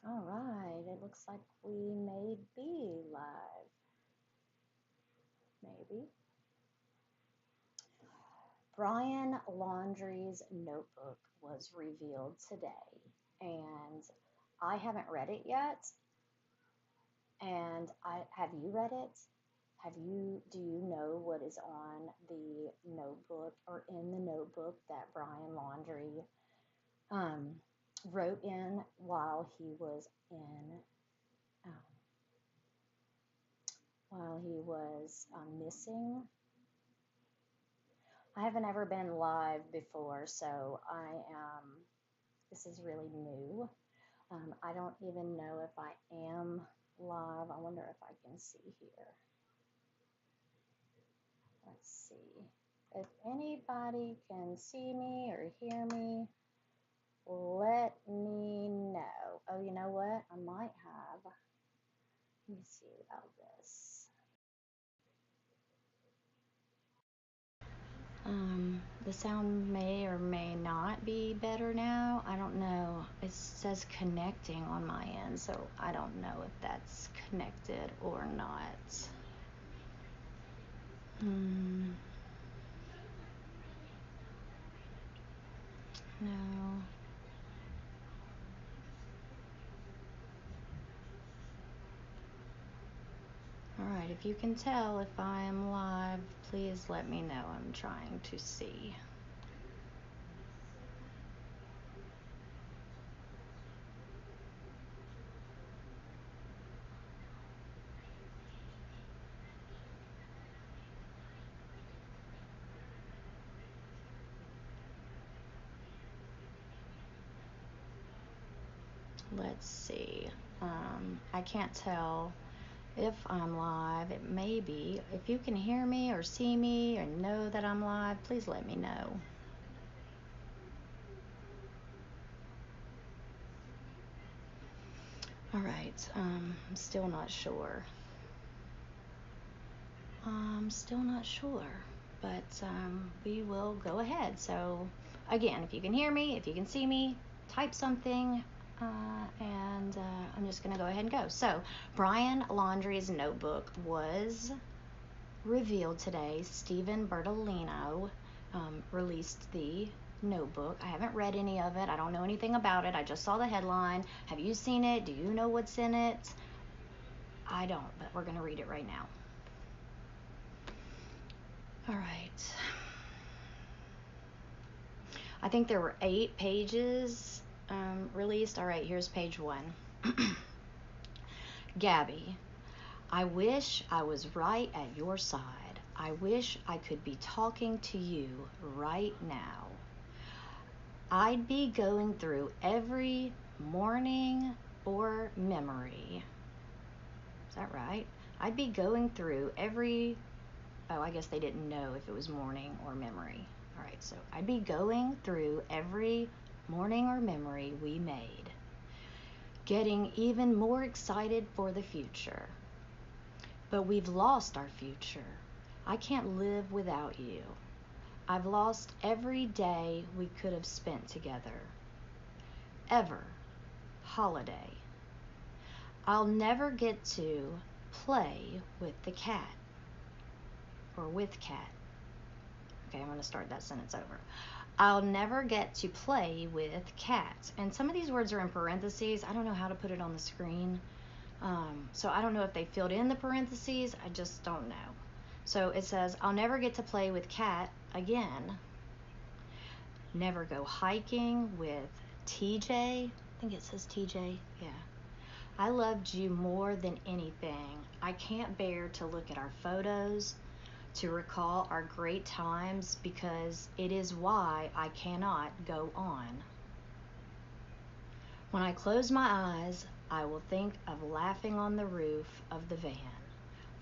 All right, it looks like we may be live. Maybe. Brian Laundrie's notebook was revealed today, and I haven't read it yet. And I have you read it? Do you know what is on the notebook or in the notebook that Brian Laundrie um, wrote in um, while he was missing? I haven't ever been live before, so this is really new. I don't even know if I am live. I wonder if I can see here. Let's see. If anybody can see me or hear me, let me know. Oh, you know what? I might have. Let me see about this. The sound may or may not be better now. I don't know. It says connecting on my end, so I don't know if that's connected or not. No. All right, if you can tell if I am live, please let me know. I'm trying to see. Let's see. I can't tell if I'm live. It may be. If you can hear me or see me or know that I'm live, please let me know. All right. I'm still not sure. But we will go ahead. So, again, if you can hear me, if you can see me, type something, and I'm just going to go ahead and go. So, Brian Laundrie's notebook was revealed today. Stephen Bertolino released the notebook. I haven't read any of it. I don't know anything about it. I just saw the headline. Have you seen it? Do you know what's in it? I don't, but we're going to read it right now. All right. I think there were 8 pages released. All right, here's page 1. Gabby, I wish I was right at your side. I wish I could be talking to you right now. I'd be going through every morning or memory. Is that right? I'd be going through every, oh, I guess they didn't know if it was morning or memory. All right, so I'd be going through every morning or memory we made, getting even more excited for the future. But we've lost our future. I can't live without you. I've lost every day we could have spent together. Ever. Holiday. I'll never get to play with the cat. Or with cat. Okay, I'm going to start that sentence over. I'll never get to play with cat. And some of these words are in parentheses. I don't know how to put it on the screen. So I don't know if they filled in the parentheses. I just don't know. So it says, I'll never get to play with cat again. Never go hiking with TJ. I think it says TJ. Yeah. I loved you more than anything. I can't bear to look at our photos, to recall our great times, because it is why I cannot go on. When I close my eyes, I will think of laughing on the roof of the van,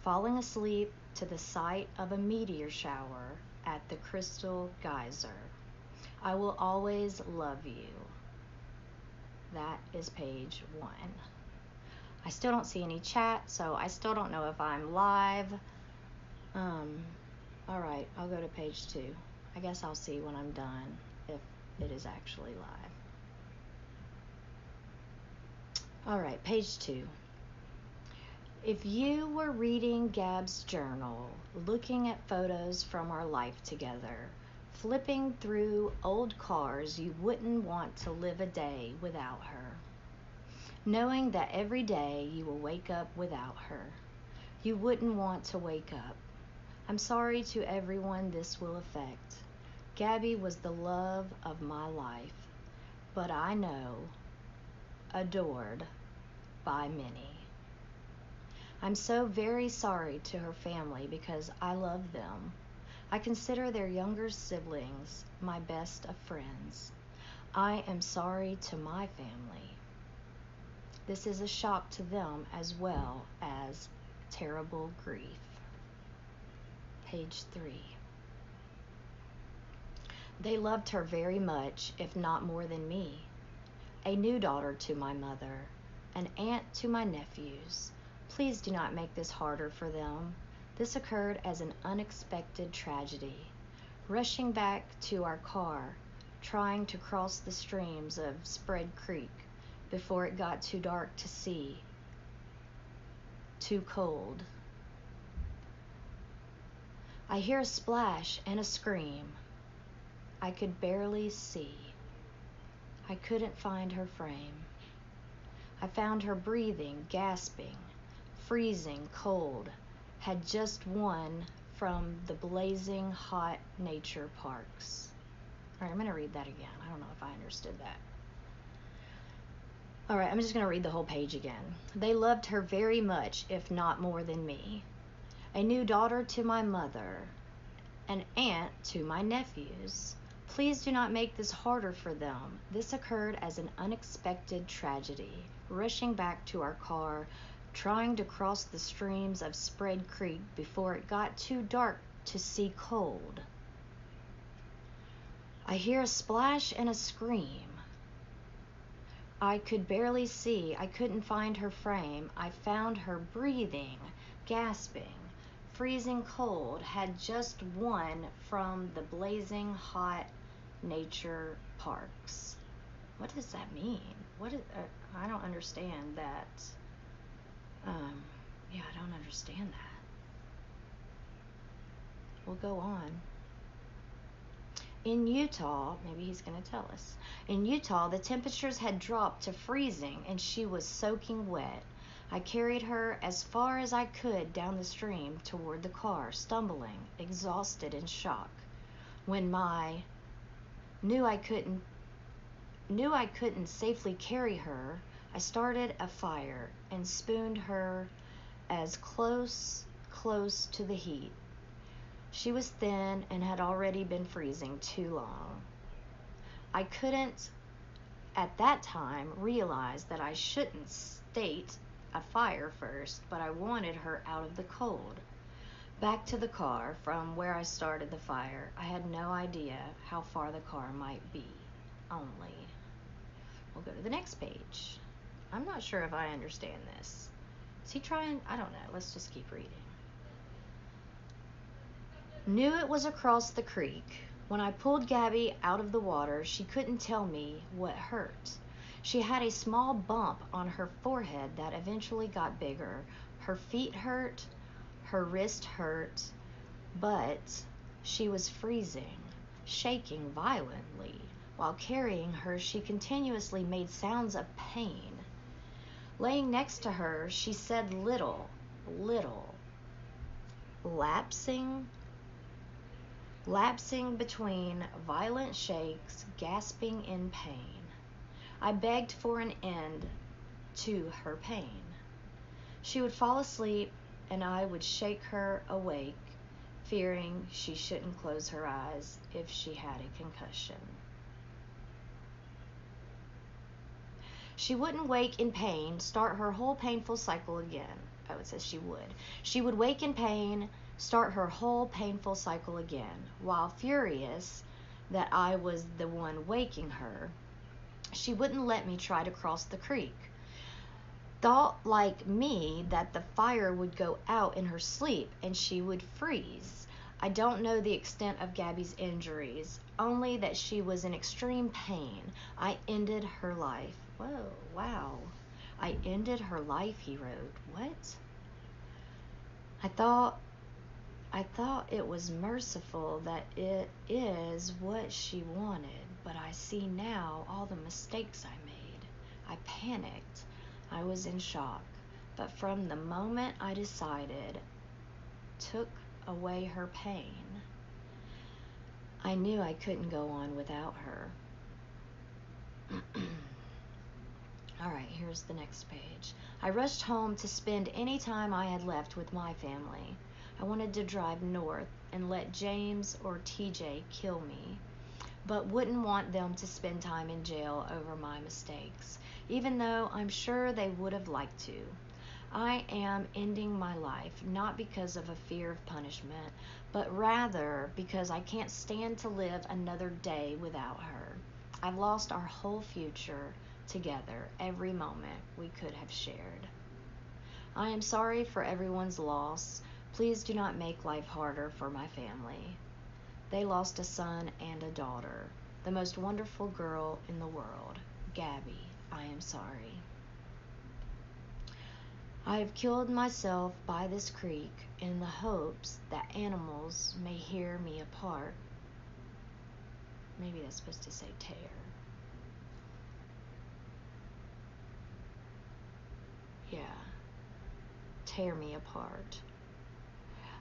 falling asleep to the sight of a meteor shower at the Crystal Geyser. I will always love you. That is page 1. I still don't see any chat, so I still don't know if I'm live. All right, I'll go to page 2. I guess I'll see when I'm done if it is actually live. All right, page 2. If you were reading Gab's journal, looking at photos from our life together, flipping through old cars, you wouldn't want to live a day without her. Knowing that every day you will wake up without her, you wouldn't want to wake up. I'm sorry to everyone this will affect. Gabby was the love of my life, but I know, adored by many. I'm so very sorry to her family because I love them. I consider their younger siblings my best of friends. I am sorry to my family. This is a shock to them as well as terrible grief. Page 3. They loved her very much, if not more than me. A new daughter to my mother, an aunt to my nephews. Please do not make this harder for them. This occurred as an unexpected tragedy. Rushing back to our car, trying to cross the streams of Spread Creek before it got too dark to see, too cold. I hear a splash and a scream. I could barely see. I couldn't find her frame. I found her breathing, gasping, freezing cold, had just won from the blazing hot nature parks. All right, I'm going to read that again. I don't know if I understood that. All right, I'm just going to read the whole page again. They loved her very much, if not more than me. A new daughter to my mother, an aunt to my nephews. Please do not make this harder for them. This occurred as an unexpected tragedy. Rushing back to our car, trying to cross the streams of Spread Creek before it got too dark to see cold. I hear a splash and a scream. I could barely see. I couldn't find her frame. I found her breathing, gasping, freezing cold, had just won from the blazing hot nature parks. What does that mean? I don't understand that. I don't understand that. We'll go on. In Utah, maybe he's going to tell us. In Utah, the temperatures had dropped to freezing and she was soaking wet. I carried her as far as I could down the stream toward the car, stumbling, exhausted in shock. When I knew I couldn't safely carry her, I started a fire and spooned her as close to the heat. She was thin and had already been freezing too long. I couldn't, at that time, realize that I shouldn't state a fire first, but I wanted her out of the cold. Back to the car from where I started the fire. I had no idea how far the car might be, only. We'll go to the next page. I'm not sure if I understand this. Is he trying? I don't know. Let's just keep reading. Knew it was across the creek. When I pulled Gabby out of the water, she couldn't tell me what hurt. She had a small bump on her forehead that eventually got bigger. Her feet hurt, her wrist hurt, but she was freezing, shaking violently. While carrying her, she continuously made sounds of pain. Laying next to her, she said little, lapsing between violent shakes, gasping in pain. I begged for an end to her pain. She would fall asleep, and I would shake her awake, fearing she shouldn't close her eyes if she had a concussion. She wouldn't wake in pain, start her whole painful cycle again. Oh, it says she would. She would wake in pain, start her whole painful cycle again. While furious that I was the one waking her, she wouldn't let me try to cross the creek. Thought like me that the fire would go out in her sleep and she would freeze. I don't know the extent of Gabby's injuries, only that she was in extreme pain. I ended her life. Whoa, wow. I ended her life, he wrote. What? I thought it was merciful that it is what she wanted, but I see now all the mistakes I made. I panicked. I was in shock. But from the moment I decided, took away her pain, I knew I couldn't go on without her. All right, here's the next page. I rushed home to spend any time I had left with my family. I wanted to drive north and let James or TJ kill me, but wouldn't want them to spend time in jail over my mistakes, even though I'm sure they would have liked to. I am ending my life not because of a fear of punishment, but rather because I can't stand to live another day without her. I've lost our whole future together, every moment we could have shared. I am sorry for everyone's loss. Please do not make life harder for my family. They lost a son and a daughter, the most wonderful girl in the world. Gabby, I am sorry. I have killed myself by this creek in the hopes that animals may hear me apart. Maybe that's supposed to say tear. Yeah, tear me apart.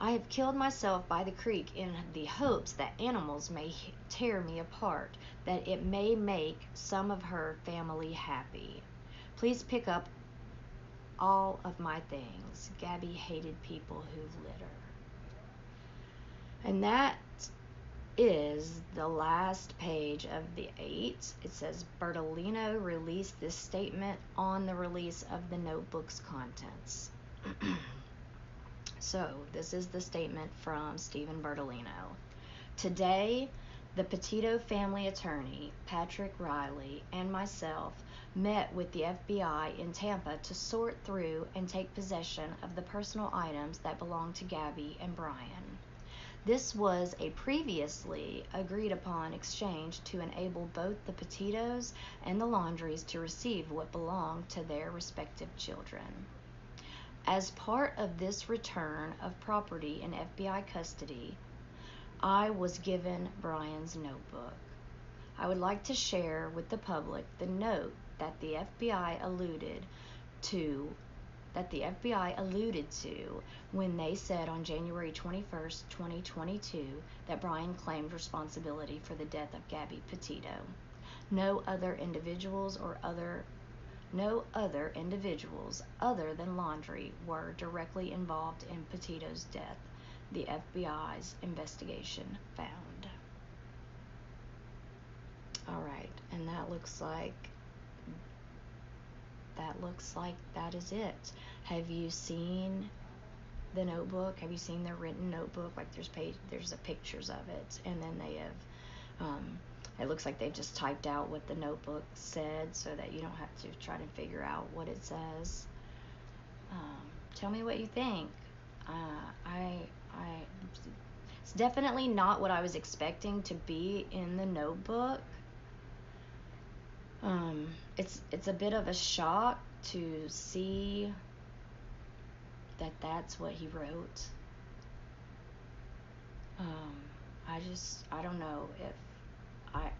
I have killed myself by the creek in the hopes that animals may tear me apart, that it may make some of her family happy. Please pick up all of my things. Gabby hated people who litter. And that is the last page of the 8. It says Bertolino released this statement on the release of the notebook's contents. So this is the statement from Stephen Bertolino. Today, the Petito family attorney, Patrick Riley, and myself met with the FBI in Tampa to sort through and take possession of the personal items that belonged to Gabby and Brian. This was a previously agreed upon exchange to enable both the Petitos and the Laundries to receive what belonged to their respective children. As part of this return of property in FBI custody, I was given Brian's notebook. I would like to share with the public the note that the FBI alluded to when they said on January 21st, 2022, that Brian claimed responsibility for the death of Gabby Petito. No other individuals other than Laundrie were directly involved in Petito's death, the FBI's investigation found. All right, and that looks like that is it. Have you seen the notebook? Have you seen their written notebook? Like there's pictures of it, and then they have it looks like they've just typed out what the notebook said so that you don't have to try to figure out what it says. Tell me what you think. It's definitely not what I was expecting to be in the notebook. It's a bit of a shock to see that that's what he wrote. I don't know if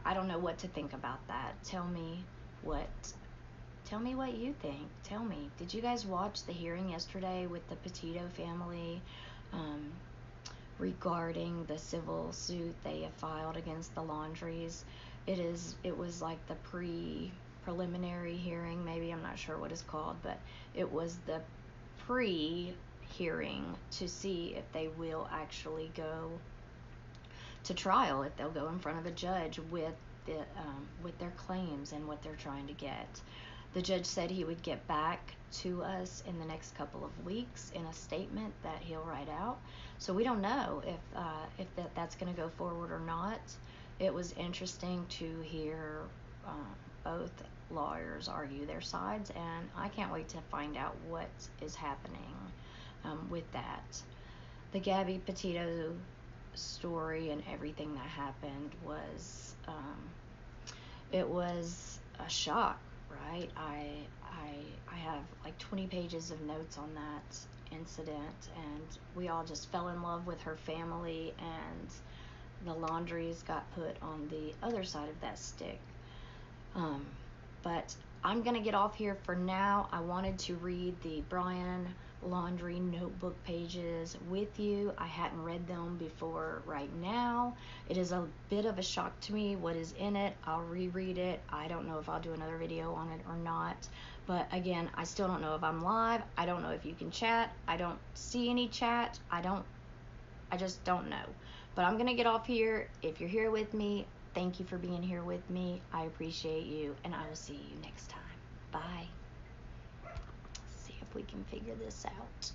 I don't know what to think about that. Tell me what you think. Tell me, did you guys watch the hearing yesterday with the Petito family regarding the civil suit they have filed against the Laundries? It was like the preliminary hearing, maybe, I'm not sure what it's called, but it was the pre-hearing to see if they will actually go to trial, if they'll go in front of a judge with their claims and what they're trying to get. The judge said he would get back to us in the next couple of weeks in a statement that he'll write out. So we don't know if that's going to go forward or not. It was interesting to hear both lawyers argue their sides, and I can't wait to find out what is happening with that. The Gabby Petito story and everything that happened was it was a shock, right? I have like 20 pages of notes on that incident, and we all just fell in love with her family, and the Laundries got put on the other side of that stick. But I'm going to get off here for now. I wanted to read the Brian Laundrie notebook pages with you. I hadn't read them before right now. It is a bit of a shock to me what is in it. I'll reread it. I don't know if I'll do another video on it or not. But again, I still don't know if I'm live. I don't know if you can chat. I don't see any chat. I just don't know. But I'm going to get off here. If you're here with me, thank you for being here with me. I appreciate you, and I will see you next time. Bye. See if we can figure this out.